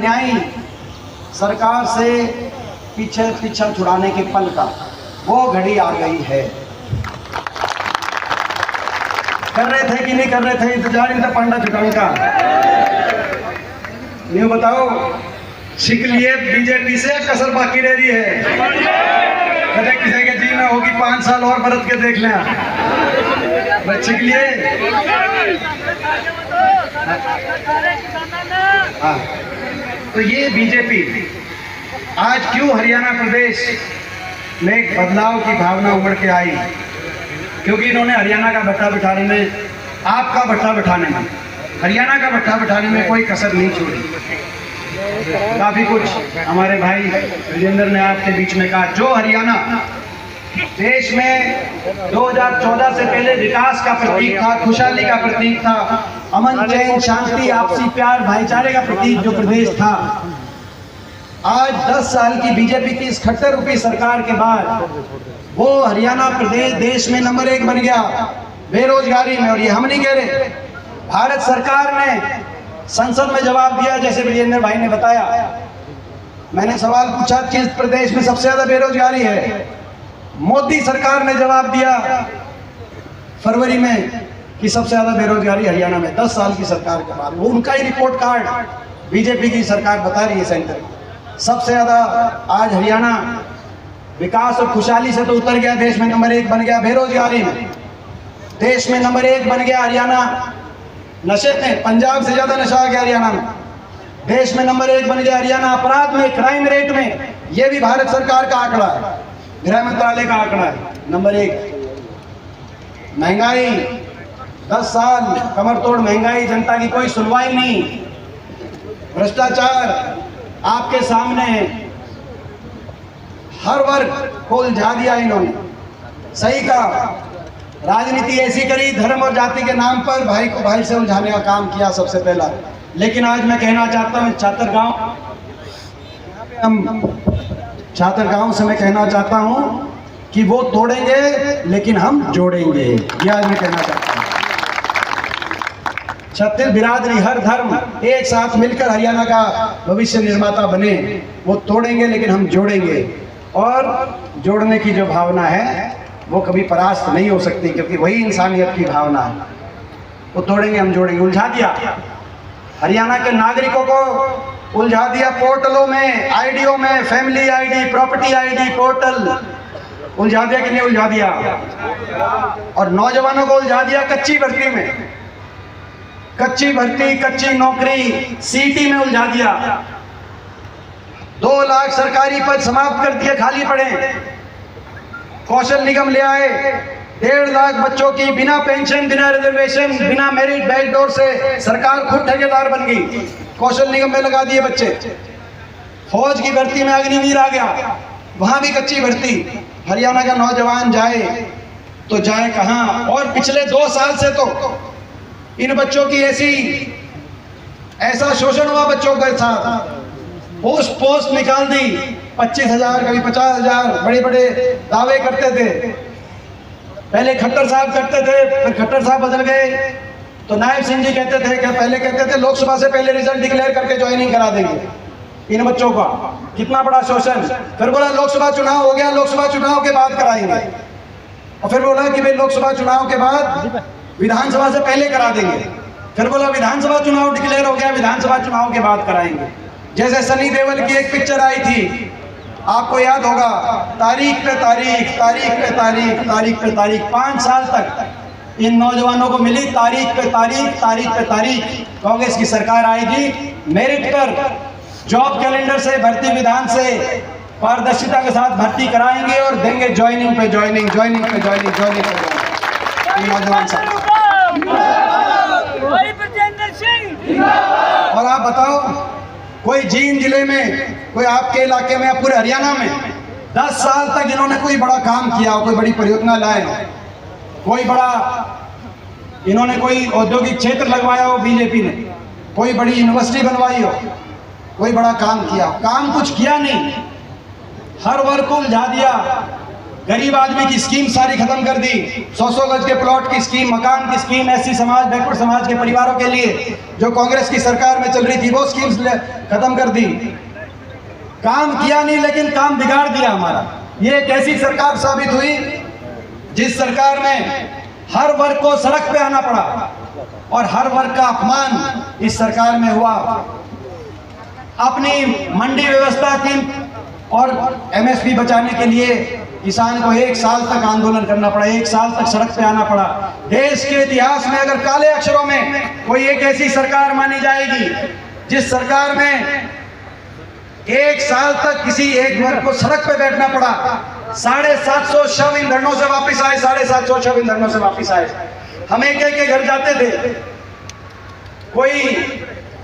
अन्यायी सरकार से पीछा छुड़ाने के पल का वो घड़ी आ गई है। कर रहे थे कि नहीं कर रहे थे इंतजार इनका पांडा चुकाने का? नहीं बताओ, सीख लिए बीजेपी से कसर बाकी रह रही है? कदे किसी के जी में होगी 5 साल और बरत के देख लें, सीख लिए। हाँ, तो ये बीजेपी आज क्यों हरियाणा प्रदेश में एक बदलाव की भावना उमड़ के आई? क्योंकि इन्होंने हरियाणा का भट्टा बिठाने में, आपका भट्टा बिठाने में, हरियाणा का भट्टा बिठाने में कोई कसर नहीं छोड़ी। काफी कुछ हमारे भाई विजेंद्र ने आपके बीच में कहा। जो हरियाणा देश में 2014 से पहले विकास का प्रतीक था, खुशहाली का प्रतीक था, अमन चैन शांति आपसी प्यार भाईचारे का प्रतीक जो प्रदेश था, आज 10 साल की बीजेपी की इस खट्टर रूपी सरकार के बाद वो हरियाणा प्रदेश देश में नंबर 1 बन गया बेरोजगारी में। और ये हम नहीं कह रहे, भारत सरकार ने संसद में जवाब दिया। जैसे विजेंद्र भाई ने बताया, मैंने सवाल पूछा किस प्रदेश में सबसे ज्यादा बेरोजगारी है, मोदी सरकार ने जवाब दिया फरवरी में कि सबसे ज्यादा बेरोजगारी हरियाणा में 10 साल की सरकार के बाद। वो उनका ही रिपोर्ट कार्ड बीजेपी की सरकार बता रही है सेंटर। सबसे ज्यादा आज हरियाणा विकास और खुशहाली से तो उतर गया, देश में नंबर 1 बन गया बेरोजगारी में, देश में नंबर 1 बन गया हरियाणा नशे में, पंजाब से ज्यादा नशा आ गया हरियाणा में, देश में नंबर 1 बन गया हरियाणा अपराध में, क्राइम रेट में। ये भी भारत सरकार का आंकड़ा है, गृह मंत्रालय का आंकड़ा है, नंबर 1। महंगाई 10 साल कमर तोड़ महंगाई, जनता की कोई सुनवाई नहीं। भ्रष्टाचार आपके सामने है, हर वर्ग को उलझा दिया इन्होंने। सही कहा, राजनीति ऐसी करी धर्म और जाति के नाम पर, भाई को भाई से उलझाने का काम किया सबसे पहला। लेकिन आज मैं कहना चाहता हूँ छात्रगांव से मैं कहना चाहता हूँ कि वो तोड़ेंगे लेकिन हम जोड़ेंगे, ये आज मैं कहना चाहता हूँ। छत्तीस बिरादरी, हर धर्म एक साथ मिलकर हरियाणा का भविष्य निर्माता बने। वो तोड़ेंगे लेकिन हम जोड़ेंगे, और जोड़ने की जो भावना है वो कभी परास्त नहीं हो सकती, क्योंकि वही इंसानियत की भावना है। वो तोड़ेंगे हम जोड़ेंगे। उलझा दिया हरियाणा के नागरिकों को, उलझा दिया पोर्टलों में, आईडीओ में, family ID, property ID portal, उलझा दिया कि नहीं उलझा दिया? और नौजवानों को उलझा दिया कच्ची भर्ती में, कच्ची भर्ती, कच्ची नौकरी, सीटी में उलझा दिया। 2 लाख सरकारी पद समाप्त कर दिए, खाली पड़े। कौशल निगम ले आए, 1.5 लाख बच्चों की बिना पेंशन, बिना रिजर्वेशन, बिना मेरिट बैकडोर से सरकार खुद ठेकेदार बन गई, कौशल निगम में लगा दिए बच्चे। फौज की भर्ती में अग्निवीर आ गया, वहां भी कच्ची भर्ती। हरियाणा का नौजवान जाए तो जाए कहां? और पिछले 2 साल से तो इन बच्चों की ऐसा शोषण हुआ बच्चों के साथ। पोस्ट निकाल दी, 25,000 कभी 50,000, बड़े बड़े दावे करते थे। पहले खट्टर साहब करते थे, फिर खट्टर साहब बदल गए तो नायब सिंह जी कहते थे कि पहले कहते थे लोकसभा से पहले रिजल्ट डिक्लेयर करके ज्वाइनिंग करा देंगे इन बच्चों का। कितना बड़ा शोषण। फिर बोला लोकसभा चुनाव हो गया, लोकसभा चुनाव के बाद कराएंगे। और फिर बोला कि भाई लोकसभा चुनाव के बाद विधानसभा से पहले करा देंगे। फिर बोला विधानसभा चुनाव डिक्लेयर हो गया, विधानसभा चुनाव के बाद कराएंगे। जैसे सनी देओल की एक पिक्चर आई थी, आपको याद होगा, तारीख पे तारीख, तारीख पे तारीख, तारीख पे तारीख। 5 साल तक इन नौजवानों को मिली तारीख पे तारीख, तारीख पे तारीख। कांग्रेस की सरकार आएगी, मेरिट पर, जॉब कैलेंडर से, भर्ती विधान से पारदर्शिता के साथ भर्ती कराएंगे और देंगे ज्वाइनिंग पे ज्वाइनिंग, ज्वाइनिंग पे ज्वाइनिंग, ज्वाइनिंग पे ज्वाइनिंग। नौजवान साहब और आप बताओ, कोई जींद जिले में, कोई आपके इलाके में या पूरे हरियाणा में 10 साल तक इन्होंने कोई बड़ा काम किया हो, कोई बड़ी परियोजना लाए, कोई बड़ा इन्होंने कोई औद्योगिक क्षेत्र लगवाया हो बीजेपी ने, कोई बड़ी यूनिवर्सिटी बनवाई हो, कोई बड़ा काम किया? काम कुछ किया नहीं, हर वर्ग को उलझा दिया। गरीब आदमी की स्कीम सारी खत्म कर दी। 100 गज के प्लॉट की स्कीम, मकान की स्कीम, ऐसी समाज, बैकवर्ड समाज के परिवारों के लिए जो कांग्रेस की सरकार में चल रही थी, वो स्कीम्स खत्म कर दी। काम किया नहीं, लेकिन काम बिगाड़ दिया हमारा। ये एक ऐसी सरकार साबित हुई जिस सरकार में हर वर्ग को सड़क पे आना पड़ा और हर वर्ग का अपमान इस सरकार में हुआ। अपनी मंडी व्यवस्था की और एमएसपी बचाने के लिए किसान को 1 साल तक आंदोलन करना पड़ा, 1 साल तक सड़क पे आना पड़ा। देश के इतिहास में अगर काले अक्षरों में कोई एक ऐसी सरकार मानी जाएगी जिस सरकार में 1 साल तक किसी एक वर्ग को सड़क पे बैठना पड़ा, 750 शव इन धरनों से वापस आए, 750 शव इन धरनों से वापस आए। हम एक के घर जाते थे, कोई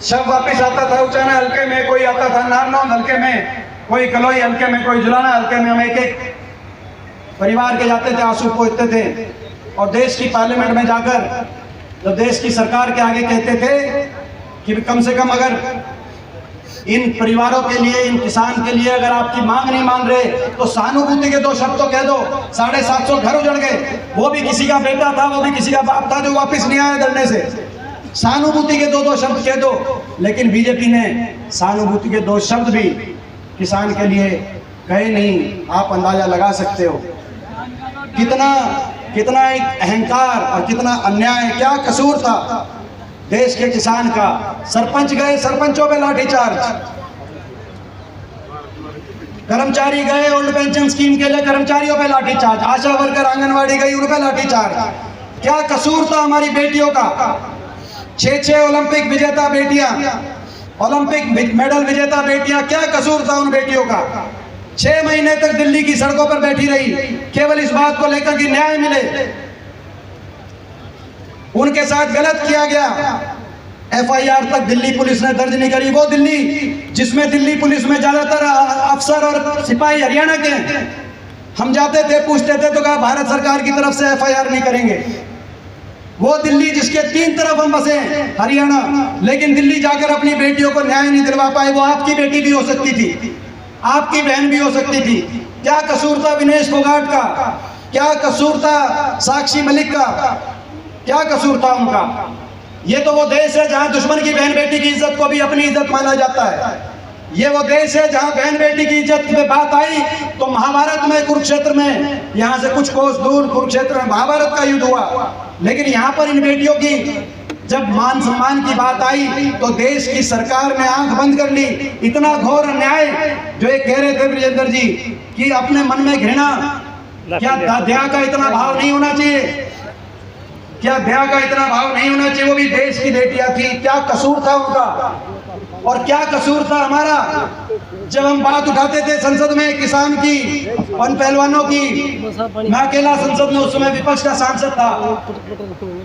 शव वापस आता था उचाना हल्के में, कोई आता था नारनौंद हल्के में, कोई कलोई हल्के में, कोई जुलाना हल्के में। हम एक परिवार के जाते थे, आंसू पोंछते थे और देश की पार्लियामेंट में जाकर जब देश की सरकार के आगे कहते थे कि कम से कम अगर इन परिवारों के लिए, इन किसान के लिए अगर आपकी मांग नहीं मान रहे तो सहानुभूति के 2 शब्द तो कह दो। 750 घर उजड़ गए, वो भी किसी का बेटा था, वो भी किसी का बाप था जो वापस नहीं आया धरने से। सहानुभूति के 2 शब्द कह दो, लेकिन बीजेपी ने सहानुभूति के 2 शब्द भी किसान के लिए कहे नहीं। आप अंदाजा लगा सकते हो कितना एक अहंकार और कितना अन्याय, क्या कसूर था देश के किसान का। सरपंच गए, सरपंचों पे लाठीचार्ज, कर्मचारी गए ओल्ड पेंशन स्कीम के लिए, कर्मचारियों पे लाठीचार्ज, आशा वर्कर आंगनवाड़ी गई, उन पे लाठीचार्ज। क्या कसूर था हमारी बेटियों का? 6 ओलंपिक विजेता बेटियां, ओलंपिक मेडल विजेता बेटियां, क्या कसूर था उन बेटियों का? 6 महीने तक दिल्ली की सड़कों पर बैठी रही केवल इस बात को लेकर कि न्याय मिले। उनके साथ गलत किया गया, एफआईआर तक दिल्ली पुलिस ने दर्ज नहीं करी। वो दिल्ली जिसमें दिल्ली पुलिस में ज्यादातर अफसर और सिपाही हरियाणा के हैं। हम जाते थे, पूछते थे तो कहा भारत सरकार की तरफ से एफआईआर नहीं करेंगे। वो दिल्ली जिसके 3 तरफ हम बसे, हरियाणा, लेकिन दिल्ली जाकर अपनी बेटियों को न्याय नहीं दिलवा पाए। वो आपकी बेटी भी हो सकती थी, आपकी बहन भी हो सकती थी। क्या कसूर था विनेश फोगाट का? क्या कसूर था साक्षी मलिक का? क्या कसूर था उनका? ये तो वो देश है जहां दुश्मन की बहन बेटी की इज्जत को भी अपनी इज्जत माना जाता है। ये वो देश है जहां बहन बेटी की इज्जत पे बात आई तो महाभारत में, कुरुक्षेत्र में, यहां से कुछ कोस दूर कुरुक्षेत्र में महाभारत का युद्ध हुआ। लेकिन यहाँ पर इन बेटियों की जब मान सम्मान की बात आई तो देश की सरकार ने आंख बंद कर ली। इतना घोर अन्याय, जो ये कह रहे थे ब्रिजेंद्र जी कि अपने मन में घृणा, क्या दया का इतना भाव नहीं होना चाहिए? क्या दया का इतना भाव नहीं होना चाहिए? वो भी देश की बेटियां थी। क्या कसूर था उनका और क्या कसूर था हमारा? जब हम बात उठाते थे संसद में किसान की, पन पहलवानों की, मैं अकेला संसद में उस समय विपक्ष का सांसद था।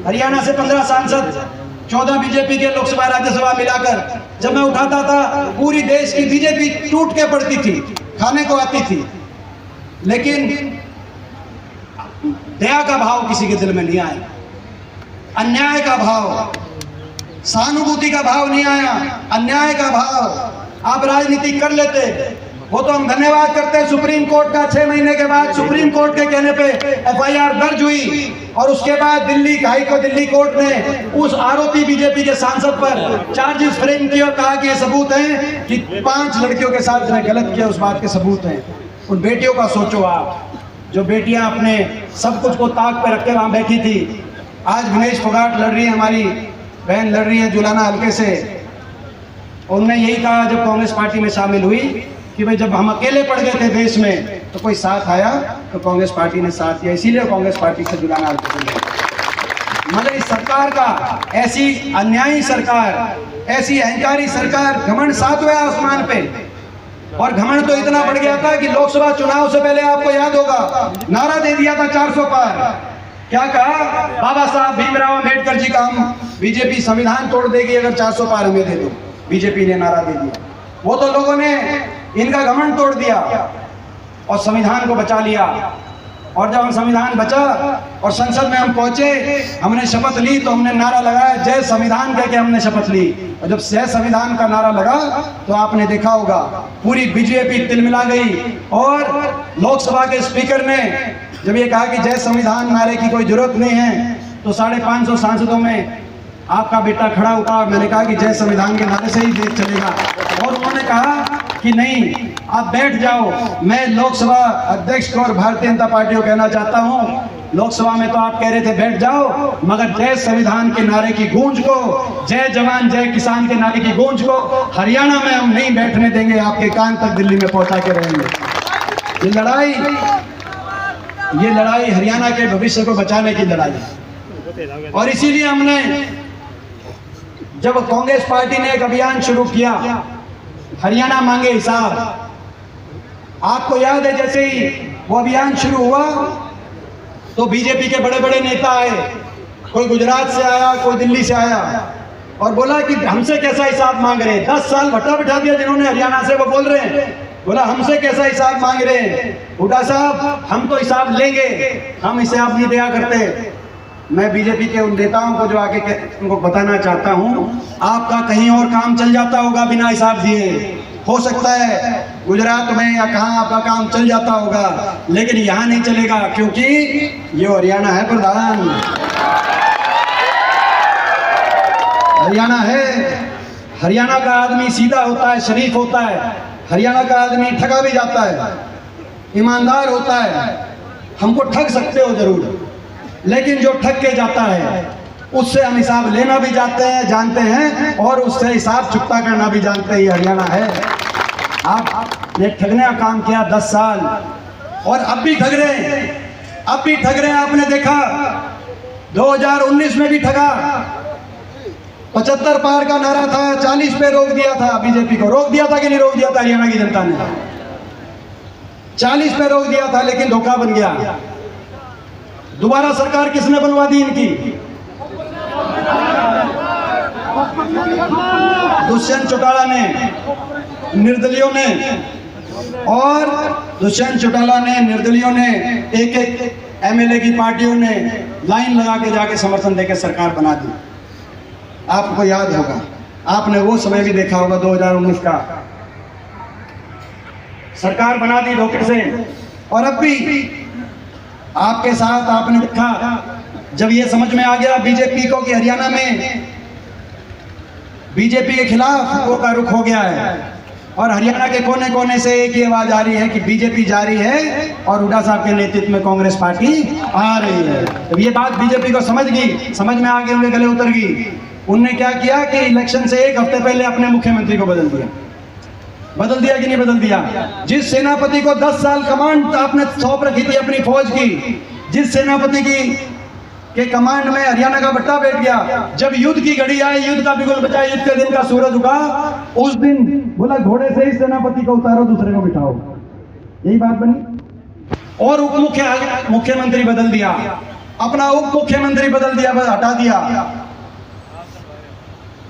हरियाणा से 15 सांसद, 14 बीजेपी के लोकसभा राज्यसभा मिलाकर जब मैं उठाता था, पूरी देश की बीजेपी टूट के पड़ती थी, खाने को आती थी। लेकिन दया का भाव किसी के दिल में नहीं आया, अन्याय का भाव, सहानुभूति का भाव नहीं आया, अन्याय का भाव। आप राजनीति कर लेते, वो तो हम धन्यवाद करते हैं सुप्रीम कोर्ट का। 6 महीने के बाद सुप्रीम कोर्ट के कहने पे एफआईआर दर्ज हुई और उसके बाद दिल्ली कोर्ट ने उस आरोपी बीजेपी के सांसद पर चार्जेस फ्रेम किए और कहा कि ये सबूत हैं कि 5 लड़कियों के साथ इसने गलत किया, उस बात के सबूत हैं। उन बेटियों का सोचो आप, जो बेटियां अपने सब कुछ को ताक पे रख के वहां बैठी थी। आज विनेश फोगाट लड़ रही है, हमारी बहन लड़ रही है जुलाना हल्के से। उन्होंने यही कहा जब कांग्रेस पार्टी में शामिल हुई कि भाई जब हम अकेले पड़ गए थे देश में तो कोई साथ आया तो कांग्रेस पार्टी ने साथ दिया, इसीलिए कांग्रेस पार्टी से जुलाना हल्के से गए। मतलब इस सरकार का, ऐसी अन्यायी सरकार, ऐसी अहंकारी सरकार, घमंड 7वें आसमान पे। और घमंड तो इतना बढ़ गया था कि लोकसभा चुनाव से पहले आपको याद होगा नारा दे दिया था 400 पार। क्या कहा? बाबा साहब भीमराव अम्बेडकर जी का हम बीजेपी संविधान तोड़ देगी अगर 400 पार हमें दे दो। बीजेपी ने नारा दे दिया, वो तो लोगों ने इनका घमंड तोड़ दिया और संविधान को बचा लिया। और जब हम संविधान बचा और संसद में हम पहुंचे, हमने शपथ ली तो हमने नारा लगाया जय संविधान कह के हमने शपथ ली। और जब जय संविधान का नारा लगा तो आपने देखा होगा पूरी बीजेपी तिलमिला गई। और लोकसभा के स्पीकर ने जब ये कहा कि जय संविधान नारे की कोई जरूरत नहीं है, तो 550 सांसदों में आपका बेटा खड़ा हुआ और मैंने कहा कि जय संविधान के नारे से ही देश चलेगा। और उन्होंने कहा कि नहीं, आप बैठ जाओ। मैं लोकसभा अध्यक्ष को और भारतीय जनता पार्टी को कहना चाहता हूं, लोकसभा में तो आप कह रहे थे बैठ जाओ, मगर जय संविधान के नारे की गूंज को, जय जवान जय किसान के नारे की गूंज को हरियाणा में हम नहीं बैठने देंगे, आपके कान तक दिल्ली में पहुंचा के रहेंगे। ये लड़ाई हरियाणा के भविष्य को बचाने की लड़ाई है। और इसीलिए हमने, जब कांग्रेस पार्टी ने एक अभियान शुरू किया, हरियाणा मांगे हिसाब, आपको याद है जैसे ही वो अभियान शुरू हुआ तो बीजेपी के बड़े बड़े नेता आए, कोई गुजरात से आया, कोई दिल्ली से आया, और बोला कि हमसे कैसा हिसाब मांग रहे हैं। 10 साल भट्टा बिठा दिया जिन्होंने हरियाणा से, वो बोल रहे हैं, बोला हमसे कैसा हिसाब मांग रहे हैं। हुड्डा साहब, हम तो हिसाब लेंगे, हम हिसाब नहीं दिया करते। मैं बीजेपी के उन नेताओं को जो आगे उनको बताना चाहता हूं, आपका कहीं और काम चल जाता होगा बिना हिसाब दिए, हो सकता है गुजरात में या कहां आपका काम चल जाता होगा, लेकिन यहां नहीं चलेगा, क्योंकि ये हरियाणा है प्रधान, हरियाणा है। हरियाणा का आदमी सीधा होता है, शरीफ होता है, हरियाणा का आदमी ठगा भी जाता है, ईमानदार होता है। हमको ठग सकते हो जरूर, लेकिन जो ठग के जाता है उससे हम हिसाब लेना भी जानते हैं और उससे हिसाब चुकता करना भी जानते हैं। हरियाणा है। आपने ठगने का काम किया 10 साल, और अब भी ठग रहे हैं, अब भी ठग रहे हैं। आपने देखा 2019 में भी ठगा, 75 पार का नारा था, 40 पे रोक दिया था। बीजेपी को रोक दिया था कि नहीं रोक दिया था? हरियाणा की जनता ने 40 पे रोक दिया था, लेकिन धोखा बन गया। दोबारा सरकार किसने बनवा दी इनकी? दुष्यंत चौटाला ने, निर्दलियों ने, और दुष्यंत चौटाला ने, निर्दलियों ने, एक एमएलए की पार्टियों ने लाइन लगा के जाके समर्थन देकर सरकार बना दी। आपको याद होगा, आपने वो समय भी देखा होगा 2019 का, सरकार बना दी धोखे से। और अब भी आपके साथ आपने देखा, जब ये समझ में आ गया बीजेपी को कि हरियाणा में बीजेपी के खिलाफ वो का रुख हो गया है, और हरियाणा के कोने कोने से एक ही आवाज आ रही है कि बीजेपी जा रही है और हुड्डा साहब के नेतृत्व में कांग्रेस पार्टी आ रही है। तो ये बात बीजेपी को समझ गई, समझ में आ गई, उनके गले उतर गई। उनने क्या किया कि इलेक्शन से 1 हफ्ते पहले अपने मुख्यमंत्री को बदल दिया। बदल दिया कि नहीं बदल दिया? जिस सेनापति को 10 साल कमांड आपने सौंप रखी थी अपनी फौज की, जिस सेनापति के कमांड में हरियाणा का बट्टा बैठ गया, जब युद्ध की घड़ी आई, युद्ध का बिगुल बजा, युद्ध के दिन का सूरज उगा, उस दिन बोला घोड़े से ही सेनापति को उतारो, दूसरे को बिठाओ। यही बात बनी। और उप मुख्यमंत्री बदल दिया, अपना उप मुख्यमंत्री बदल दिया, बस हटा दिया।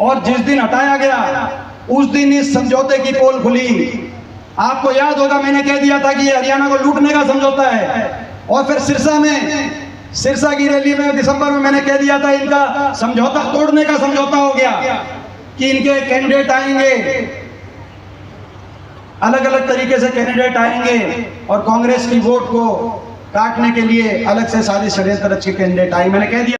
और जिस दिन हटाया गया उस दिन इस समझौते की पोल खुली। आपको याद होगा, मैंने कह दिया था कि ये हरियाणा को लूटने का समझौता है। और फिर सिरसा की रैली में दिसंबर में मैंने कह दिया था इनका समझौता तोड़ने का समझौता हो गया, कि इनके कैंडिडेट आएंगे, अलग अलग तरीके से कैंडिडेट आएंगे, और कांग्रेस की वोट को काटने के लिए अलग से साजिश षड्यंत्र रच के कैंडिडेट आए। मैंने कह दिया